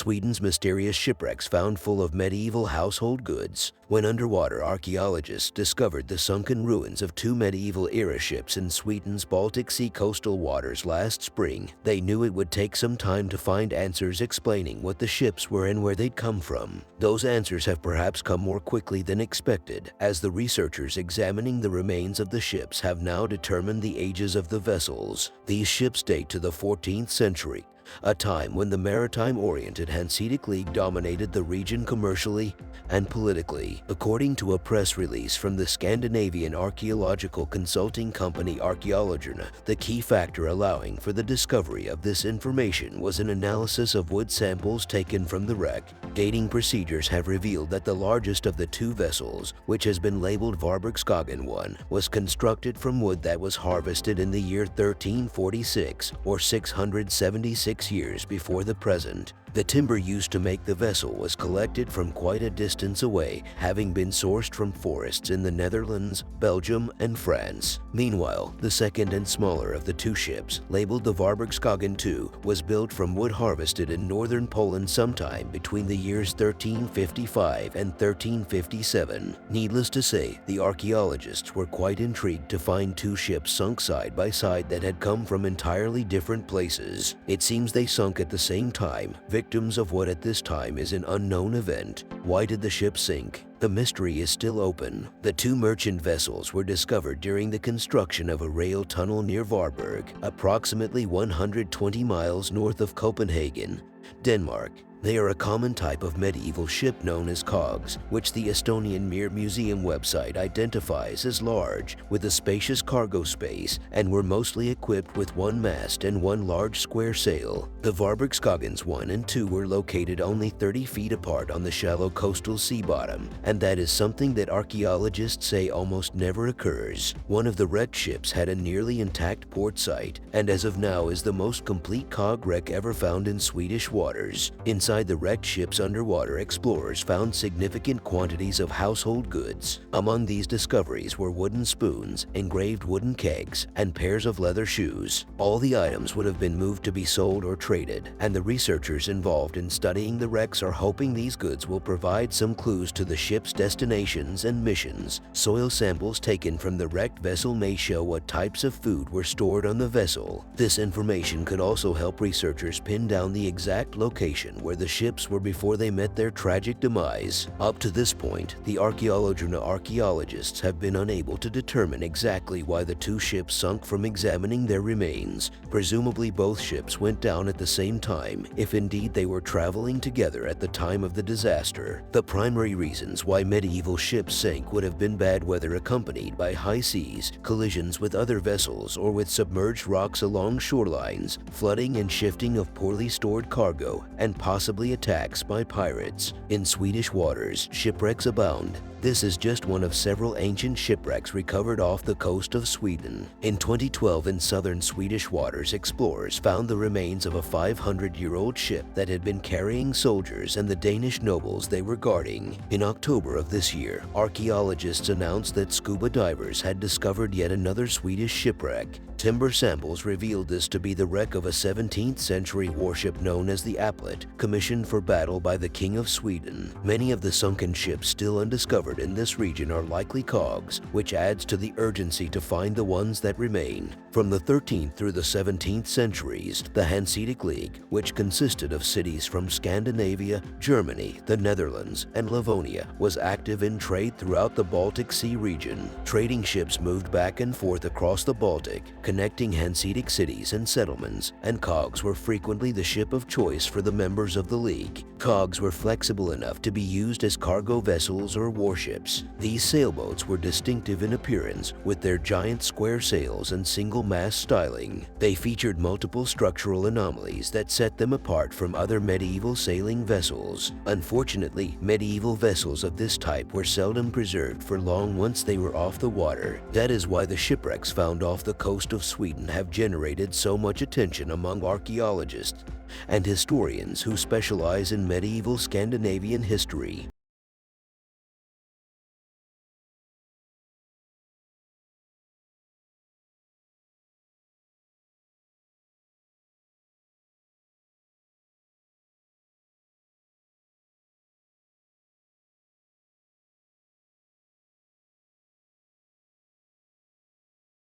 Sweden's mysterious shipwrecks found full of medieval household goods. When underwater archaeologists discovered the sunken ruins of two medieval-era ships in Sweden's Baltic Sea coastal waters last spring, they knew it would take some time to find answers explaining what the ships were and where they'd come from. Those answers have perhaps come more quickly than expected, as the researchers examining the remains of the ships have now determined the ages of the vessels. These ships date to the 14th century, a time when the maritime-oriented Hanseatic League dominated the region commercially and politically. According to a press release from the Scandinavian archaeological consulting company Archaeologerna, the key factor allowing for the discovery of this information was an analysis of wood samples taken from the wreck. Dating procedures have revealed that the largest of the two vessels, which has been labeled Varbergskagen 1, was constructed from wood that was harvested in the year 1346, or 676 years before the present. The timber used to make the vessel was collected from quite a distance away, having been sourced from forests in the Netherlands, Belgium, and France. Meanwhile, the second and smaller of the two ships, labeled the Varbergskagen 2, was built from wood harvested in northern Poland sometime between the years 1355 and 1357. Needless to say, the archaeologists were quite intrigued to find two ships sunk side by side that had come from entirely different places. It seems they sunk at the same time, victims of what at this time is an unknown event. Why did the ship sink? The mystery is still open. The two merchant vessels were discovered during the construction of a rail tunnel near Varberg, approximately 120 miles north of Copenhagen, Denmark. They are a common type of medieval ship known as cogs, which the Estonian Mir Museum website identifies as large, with a spacious cargo space, and were mostly equipped with one mast and one large square sail. The Varbergskagens 1 and 2 were located only 30 feet apart on the shallow coastal sea bottom, and that is something that archaeologists say almost never occurs. One of the wrecked ships had a nearly intact port site, and as of now is the most complete cog wreck ever found in Swedish waters. Inside the wrecked ship's underwater, explorers found significant quantities of household goods. Among these discoveries were wooden spoons, engraved wooden kegs, and pairs of leather shoes. All the items would have been moved to be sold or traded, and the researchers involved in studying the wrecks are hoping these goods will provide some clues to the ship's destinations and missions. Soil samples taken from the wrecked vessel may show what types of food were stored on the vessel. This information could also help researchers pin down the exact location where the ships were before they met their tragic demise. Up to this point, the archaeologists have been unable to determine exactly why the two ships sunk from examining their remains. Presumably both ships went down at the same time, if indeed they were traveling together at the time of the disaster. The primary reasons why medieval ships sank would have been bad weather accompanied by high seas, collisions with other vessels or with submerged rocks along shorelines, flooding and shifting of poorly stored cargo, and possibly attacks by pirates. In Swedish waters, shipwrecks abound. This is just one of several ancient shipwrecks recovered off the coast of Sweden. In 2012, in southern Swedish waters, explorers found the remains of a 500-year-old ship that had been carrying soldiers and the Danish nobles they were guarding. In October of this year, archaeologists announced that scuba divers had discovered yet another Swedish shipwreck. Timber samples revealed this to be the wreck of a 17th-century warship known as the Applet, commissioned for battle by the King of Sweden. Many of the sunken ships still undiscovered in this region are likely cogs, which adds to the urgency to find the ones that remain. From the 13th through the 17th centuries, the Hanseatic League, which consisted of cities from Scandinavia, Germany, the Netherlands, and Livonia, was active in trade throughout the Baltic Sea region. Trading ships moved back and forth across the Baltic, connecting Hanseatic cities and settlements, and cogs were frequently the ship of choice for the members of the League. Cogs were flexible enough to be used as cargo vessels or warships. These sailboats were distinctive in appearance with their giant square sails and single-mast styling. They featured multiple structural anomalies that set them apart from other medieval sailing vessels. Unfortunately, medieval vessels of this type were seldom preserved for long once they were off the water. That is why the shipwrecks found off the coast of Sweden have generated so much attention among archaeologists and historians who specialize in medieval Scandinavian history.